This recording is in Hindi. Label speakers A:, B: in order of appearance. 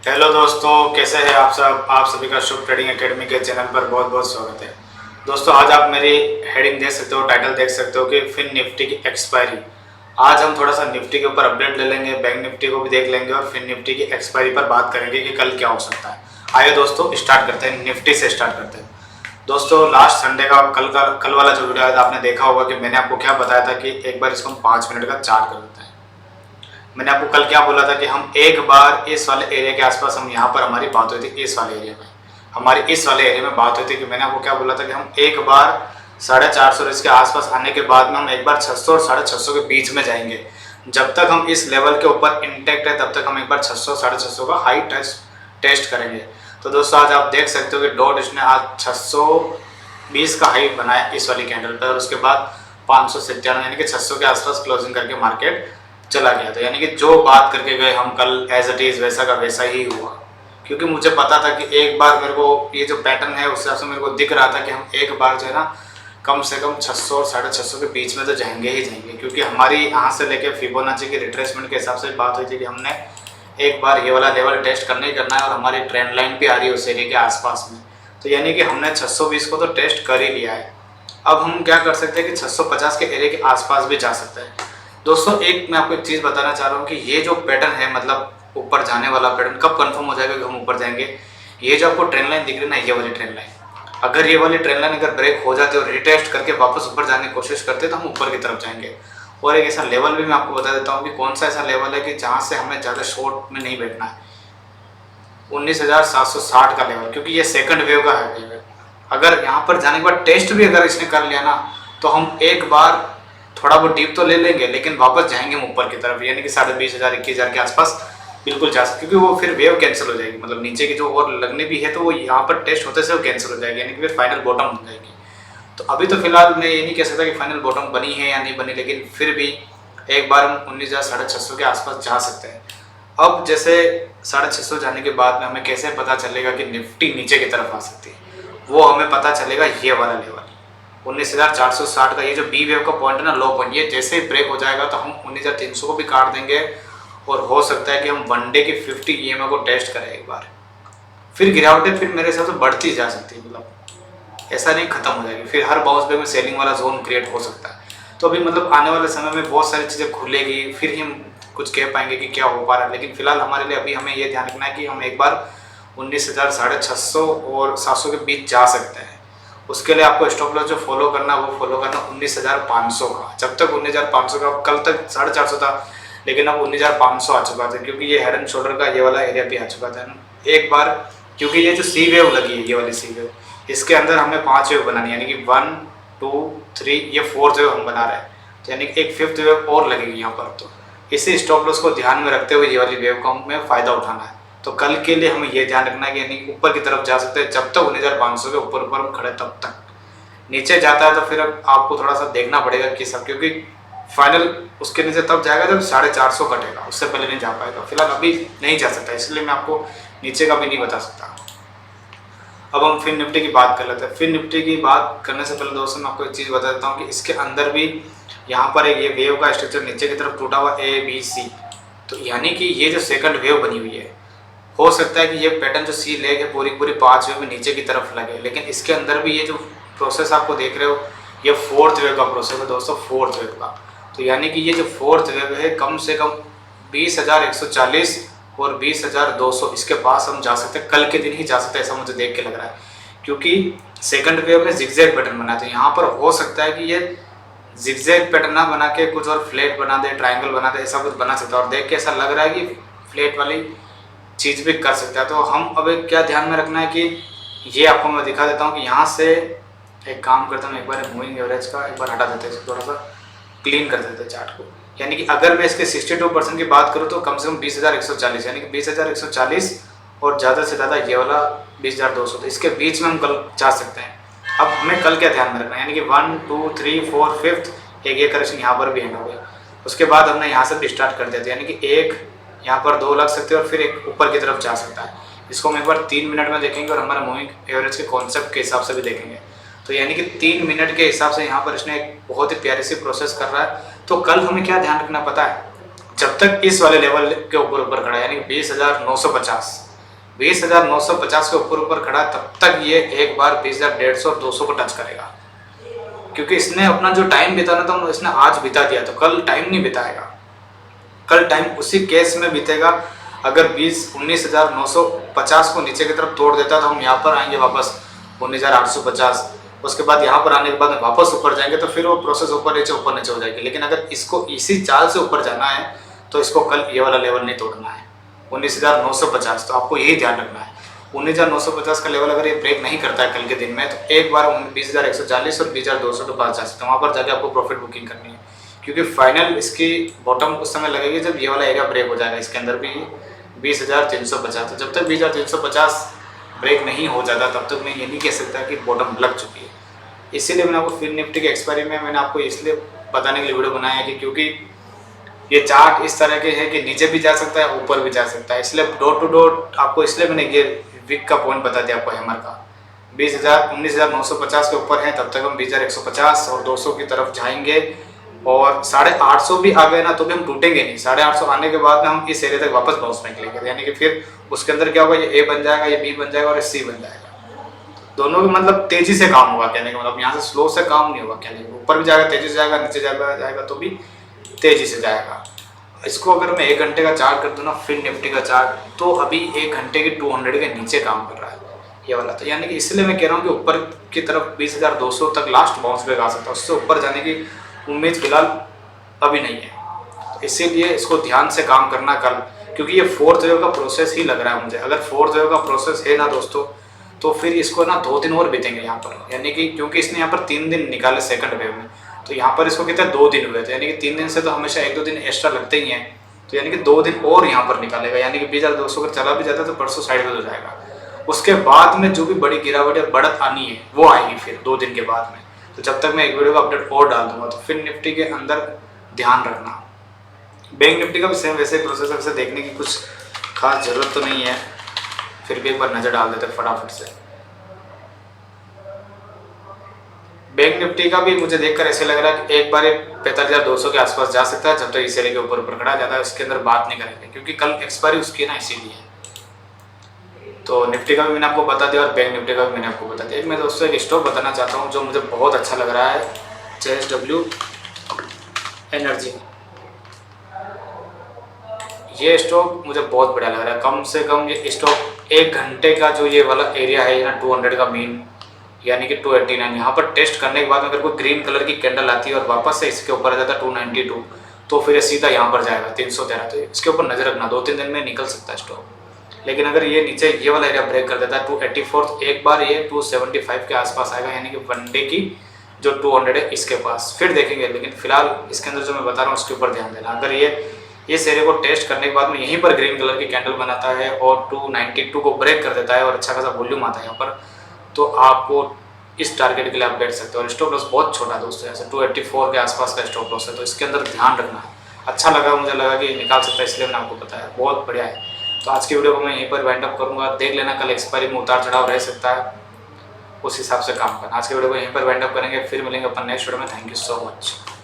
A: हेलो दोस्तों, कैसे हैं आप सब। आप सभी का शुभ ट्रेडिंग एकेडमी के चैनल पर बहुत बहुत स्वागत है। दोस्तों, आज आप मेरी हेडिंग देख सकते हो, टाइटल देख सकते हो कि फिन निफ्टी की एक्सपायरी। आज हम थोड़ा सा निफ्टी के ऊपर अपडेट ले लेंगे, बैंक निफ्टी को भी देख लेंगे और फिन निफ्टी की एक्सपायरी पर बात करेंगे कि कल क्या हो सकता है। आइए दोस्तों स्टार्ट करते हैं, निफ्टी से स्टार्ट करते हैं। दोस्तों, लास्ट संडे का कल वाला जो वीडियो आया था, आपने देखा होगा कि मैंने आपको क्या बताया था कि एक बार इसको हम 5 मिनट का चार्ट कर देते हैं। मैंने आपको कल क्या बोला था कि हम एक बार इस वाले एरिया के आसपास, हम यहाँ पर हमारी बात हुई थी इस वाले एरिया में, हमारी इस वाले एरिया में बात हुई थी कि मैंने आपको क्या बोला था कि हम एक बार 450 इसके आसपास आने के बाद में हम एक बार 600 और 650 के बीच में जाएंगे। जब तक हम इस लेवल के ऊपर इंटेक्ट है तब तक हम एक बार 600 650 का हाई टेस्ट करेंगे। तो दोस्तों, आज आप देख सकते हो कि डॉट इसने आज 620 का हाई बनाया इस वाली कैंडल पर और उसके बाद 597 यानी कि 600 के आसपास क्लोजिंग करके मार्केट चला गया था। यानी कि जो बात करके गए हम कल, एज इट इज़ वैसा का वैसा ही हुआ। क्योंकि मुझे पता था कि एक बार मेरे को ये जो पैटर्न है उस हिसाब से मेरे को दिख रहा था कि हम एक बार जो है ना कम से कम 600 और 650 के बीच में तो जाएंगे ही जाएंगे। क्योंकि हमारी यहाँ से लेके फिबोनाची की रिट्रेसमेंट के हिसाब से बात हुई थी कि हमने एक बार ये वाला लेवल टेस्ट करना ही करना है और हमारी ट्रेंड लाइन भी आ रही है उस एरिया के आसपास में। तो यानी कि हमने 620 को तो टेस्ट कर ही लिया है। अब हम क्या कर सकते हैं कि 650 के एरिया के आसपास भी जा सकते हैं। दोस्तों, एक मैं आपको एक चीज़ बताना चाह रहा हूँ कि ये जो पैटर्न है, मतलब ऊपर जाने वाला पैटर्न, कब कंफर्म हो जाएगा कि हम ऊपर जाएंगे। ये जो आपको ट्रेंड लाइन दिख रही है ना, ये वाली ट्रेंड लाइन, अगर ये वाली ट्रेंड लाइन अगर ब्रेक हो जाती है और रिटेस्ट करके वापस ऊपर जाने की कोशिश करते हैं तो हम ऊपर की तरफ जाएंगे। और एक ऐसा लेवल भी मैं आपको बता देता हूँ कि कौन सा ऐसा लेवल है कि जहाँ से हमें ज़्यादा शॉर्ट में नहीं बैठना है। 19,760 का लेवल, क्योंकि ये सेकंड वेव का है। अगर यहाँ पर जाने के बाद टेस्ट भी अगर इसने कर लिया ना तो हम एक बार थोड़ा बहुत डीप तो ले लेंगे लेकिन वापस जाएंगे हम ऊपर की तरफ, यानी कि 20,500 21,000 के आसपास बिल्कुल जा सकते, क्योंकि वो फिर वेव कैंसिल हो जाएगी। मतलब नीचे की जो और लगने भी है तो वो यहाँ पर टेस्ट होते से वो कैंसिल हो जाएगी, यानी कि फिर फाइनल बॉटम हो जाएगी। तो अभी तो फिलहाल मैं ये नहीं कह सकता कि फाइनल बॉटम बनी है या नहीं बनी, लेकिन फिर भी एक बार हम 19,650 के आसपास जा सकते हैं। अब जैसे 650 जाने के बाद में हमें कैसे पता चलेगा कि निफ्टी नीचे की तरफ आ सकती है, वो हमें पता चलेगा ये वाला लेवल 19,460 का। ये जो बी वेव का पॉइंट है ना, लो पॉइंट, ये जैसे ही ब्रेक हो जाएगा तो हम 19,300 को भी काट देंगे और हो सकता है कि हम वनडे की 50 EMA को टेस्ट करें एक बार। फिर गिरावटें फिर मेरे हिसाब से बढ़ती जा सकती है, मतलब ऐसा नहीं खत्म हो जाएगी। फिर हर बाउंस बैक में सेलिंग वाला जोन क्रिएट हो सकता है। तो अभी मतलब आने वाले समय में बहुत सारी चीज़ें खुलेगी, फिर ही हम कुछ कह पाएंगे कि क्या हो पा रहा है। लेकिन फिलहाल हमारे लिए अभी हमें ये ध्यान रखना है कि हम एक बार 19,650 और 700 के बीच जा सकते हैं। उसके लिए आपको स्टॉप लॉस जो फॉलो करना है वो फॉलो करना 19,500 का। जब तक 19,500 का, कल तक 450 था लेकिन अब 19,500 आ चुका था, क्योंकि ये हेड एंड शोल्डर का ये वाला एरिया भी आ चुका था एक बार। क्योंकि ये जो सी वेव लगी है, ये वाली सी वेव, इसके अंदर हमें 5 वेव बनानी है, यानी कि 1 2 3, ये 4th वेव हम बना रहे हैं। तो यानी कि एक 5th वेव और लगेगी यहाँ पर। तो इसी स्टॉप लॉस को ध्यान में रखते हुए ये वाली वेव को हमें फ़ायदा उठाना है। तो कल के लिए हमें ये ध्यान रखना है कि यानी ऊपर की तरफ जा सकते हैं जब तक 19,500 के ऊपर ऊपर हम खड़े, तब तक। नीचे जाता है तो फिर आपको थोड़ा सा देखना पड़ेगा कि सब, क्योंकि फाइनल उसके नीचे तब जाएगा जब 450 कटेगा, उससे पहले नहीं जा पाएगा। फिलहाल अभी नहीं जा सकता, इसलिए मैं आपको नीचे का भी नहीं बता सकता। अब हम फिन निफ्टी की बात कर लेते हैं। फिन निफ्टी की बात करने से पहले दोस्तों मैं आपको एक चीज़ बता देता हूँ कि इसके अंदर भी यहाँ पर एक ये वेव का स्ट्रक्चर नीचे की तरफ टूटा हुआ ABC। तो यानी कि ये जो सेकंड वेव बनी हुई है, हो सकता है कि ये पैटर्न जो सी लेग है पूरी पूरी 5 वेव में नीचे की तरफ लगे, लेकिन इसके अंदर भी ये जो प्रोसेस आपको देख रहे हो ये 4th वेव का प्रोसेस है दोस्तों, 4th वेव का। तो यानी कि ये जो 4th वेव है कम से कम 20,140 और 20,200 इसके पास हम जा सकते हैं, कल के दिन ही जा सकते हैं, ऐसा मुझे देख के लग रहा है। क्योंकि सेकंड वेव में जिगजैग पैटर्न बना था, यहाँ पर हो सकता है कि ये जिगजैग पैटर्न ना बना के कुछ और फ्लैट बना दे, ट्रायंगल बना दे, ऐसा कुछ बना सकता है। और देख के ऐसा लग रहा है कि फ्लैट वाली चीज़ भी कर सकता है। तो हम अब एक क्या ध्यान में रखना है कि ये आपको मैं दिखा देता हूँ कि यहाँ से एक काम करता हूँ, एक बार मूविंग एवरेज का एक बार हटा देते हैं, थोड़ा सा क्लीन कर देते हैं चार्ट को। यानी कि अगर मैं इसके 62% की बात करूँ तो कम से कम 20,140, यानी कि 20,140 और ज़्यादा से ज़्यादा ये वाला 20,200, तो इसके बीच में हम कल जा सकते हैं। अब हमें कल क्या ध्यान में रखना है, यानी कि 1 2 3 4 5th एक ये करेक्शन यहाँ पर भी एंड हो गया। उसके बाद हमने यहाँ से भी स्टार्ट कर दिया था, यानी कि एक यहाँ पर 2 लग सकते हैं और फिर एक ऊपर की तरफ जा सकता है। इसको हम एक बार 3 मिनट में देखेंगे और हमारा मूविंग एवरेज के कॉन्सेप्ट के हिसाब से भी देखेंगे। तो यानी कि 3 मिनट के हिसाब से यहाँ पर इसने एक बहुत ही प्यारी सी प्रोसेस कर रहा है। तो कल हमें क्या ध्यान रखना पता है, जब तक इस वाले लेवल के ऊपर खड़ा है, यानी कि 20,950, 20,950 के ऊपर ऊपर खड़ा है, तब तक ये एक बार 20,150 और 200 को टच करेगा, क्योंकि इसने अपना जो टाइम बिताना था इसने आज बिता दिया, तो कल टाइम नहीं बिताएगा। कल टाइम उसी केस में बीतेगा अगर 19,950 को नीचे की तरफ तोड़ देता तो हम यहाँ पर आएंगे वापस 19,850, उसके बाद यहाँ पर आने के बाद वापस ऊपर जाएंगे, तो फिर वो प्रोसेस ऊपर नीचे हो जाएगी। लेकिन अगर इसको इसी चाल से ऊपर जाना है तो इसको कल ये वाला लेवल नहीं तोड़ना है 19,950। तो आपको यही ध्यान रखना है 19,950 का लेवल अगर ये ब्रेक नहीं करता है कल के दिन में, तो एक बार 20,140 और 20,200 के पास जा सकते हैं, वहाँ पर जाके आपको प्रॉफिट बुकिंग करनी है, क्योंकि फाइनल इसकी बॉटम उस समय लगेगी जब ये वाला एरिया ब्रेक हो जाएगा। इसके अंदर भी 20,350, तो जब तक 20,350 ब्रेक नहीं हो जाता तब तक मैं ये नहीं कह सकता कि बॉटम लग चुकी है। इसीलिए मैंने आपको फिन निफ्टी के एक्सपायरी में मैंने आपको इसलिए बताने के लिए वीडियो बनाया है कि क्योंकि ये चार्ट इस तरह के है कि नीचे भी जा सकता है ऊपर भी जा सकता है, इसलिए डॉट टू डॉट आपको इसलिए मैंने ये वीक का पॉइंट बता दिया आपको हैमर का। 19,950 के ऊपर है तब तक हम 20,150 और 200 की तरफ जाएंगे, और 850 भी आ गए ना तो भी हम टूटेंगे नहीं। 850 आने के बाद में हम इस एरिया तक वापस बाउंस बैक लेंगे, यानी कि फिर उसके अंदर क्या होगा, ये ए बन जाएगा, ये बी बन जाएगा और ये सी बन जाएगा। दोनों की मतलब तेजी से काम होगा, कहने का मतलब यहाँ से स्लो से काम नहीं होगा, कहने का ऊपर भी जाएगा तेजी से जाएगा, नीचे जाएगा तो भी तेजी से जाएगा। इसको अगर मैं 1 घंटे का चार्ट कर दूँ ना फिन निफ्टी का चार्ट, तो अभी 1 घंटे के 200 के नीचे काम कर रहा है ये वाला, तो यानी कि इसलिए मैं कह रहा हूँ कि ऊपर की तरफ 20,200 तक लास्ट बाउंस बैक आ सकता है, उससे ऊपर जाने की उम्मीद फिलहाल अभी नहीं है। इसीलिए इसको ध्यान से काम करना कल, क्योंकि ये 4th वेव का प्रोसेस ही लग रहा है मुझे। अगर 4th वेव का प्रोसेस है ना दोस्तों, तो फिर इसको ना 2 दिन और बीतेंगे यहाँ पर, यानी कि क्योंकि इसने यहाँ पर 3 दिन निकाले सेकंड वेव में, तो यहाँ पर इसको कहते हैं 2 दिन हुए थे, यानी कि 3 दिन से तो हमेशा 1-2 दिन एक्स्ट्रा लगते ही हैं, तो यानी कि 2 दिन और यहाँ पर निकालेगा, यानी कि 20,200 अगर चला भी जाता तो परसों साइड हो जाएगा। उसके बाद में जो भी बड़ी गिरावट या बढ़त आनी है वो आएगी फिर 2 दिन के बाद में। तो जब तक मैं एक वीडियो का अपडेट और डाल दूंगा, तो फिर निफ्टी के अंदर ध्यान रखना। बैंक निफ्टी का भी सेम वैसे प्रोसेस है, वैसे देखने की कुछ खास जरूरत तो नहीं है, फिर भी एक बार नज़र डाल देते फटाफट से। बैंक निफ्टी का भी मुझे देखकर ऐसे लग रहा है कि एक बार 45,200 के आसपास जा सकता है, जब तक इस एरिया के ऊपर ऊपर खड़ा जाता है उसके अंदर बात नहीं करेंगे, क्योंकि कल एक्सपायरी उसकी है ना, इसीलिए। तो निफ्टी का भी मैंने आपको बता दिया और बैंक निफ्टी का भी मैंने आपको बता दिया। एक मैं दोस्तों एक स्टॉक बताना चाहता हूँ जो मुझे बहुत अच्छा लग रहा है, JSW एनर्जी। ये स्टॉक मुझे बहुत बढ़िया लग रहा है। कम से कम ये स्टॉक 1 घंटे का जो ये वाला एरिया है ना 200 का मीन, यानी कि 289, यहाँ पर टेस्ट करने के बाद अगर कोई ग्रीन कलर की कैंडल आती है और वापस से इसके ऊपर आ जाता है 292, तो फिर ये सीधा यहाँ पर जाएगा 313। तो इसके ऊपर नजर रखना, 2-3 दिन में निकल सकता है स्टॉक। लेकिन अगर ये नीचे ये वाला एरिया ब्रेक कर देता है 284, एक बार ये 275 के आसपास आएगा, यानी कि 1 डे की जो 200 है इसके पास, फिर देखेंगे। लेकिन फिलहाल इसके अंदर जो मैं बता रहा हूँ उसके ऊपर ध्यान देना। अगर ये इस एरिया को टेस्ट करने के बाद में यहीं पर ग्रीन कलर की कैंडल बनाता है और 292 को ब्रेक कर देता है और अच्छा खासा वॉल्यूम आता है यहाँ पर, तो आपको इस टारगेट के लिए आप बैठ सकते हो। और स्टॉप लॉस बहुत छोटा दोस्तों, ऐसे 284 के आसपास का स्टॉप लॉस है, तो इसके अंदर ध्यान रखना है। अच्छा लगा, मुझे लगा कि निकाल सकता है, इसलिए मैंने आपको बताया, बहुत बढ़िया है। तो आज की वीडियो को मैं यहीं पर वाइंड अप करूँगा। देख लेना कल एक्सपायरी में उतार चढ़ाव रह सकता है, उस हिसाब से काम करना। आज की वीडियो को यहीं पर वाइंड अप करेंगे, फिर मिलेंगे अपन नेक्स्ट वीडियो में। Thank you so much.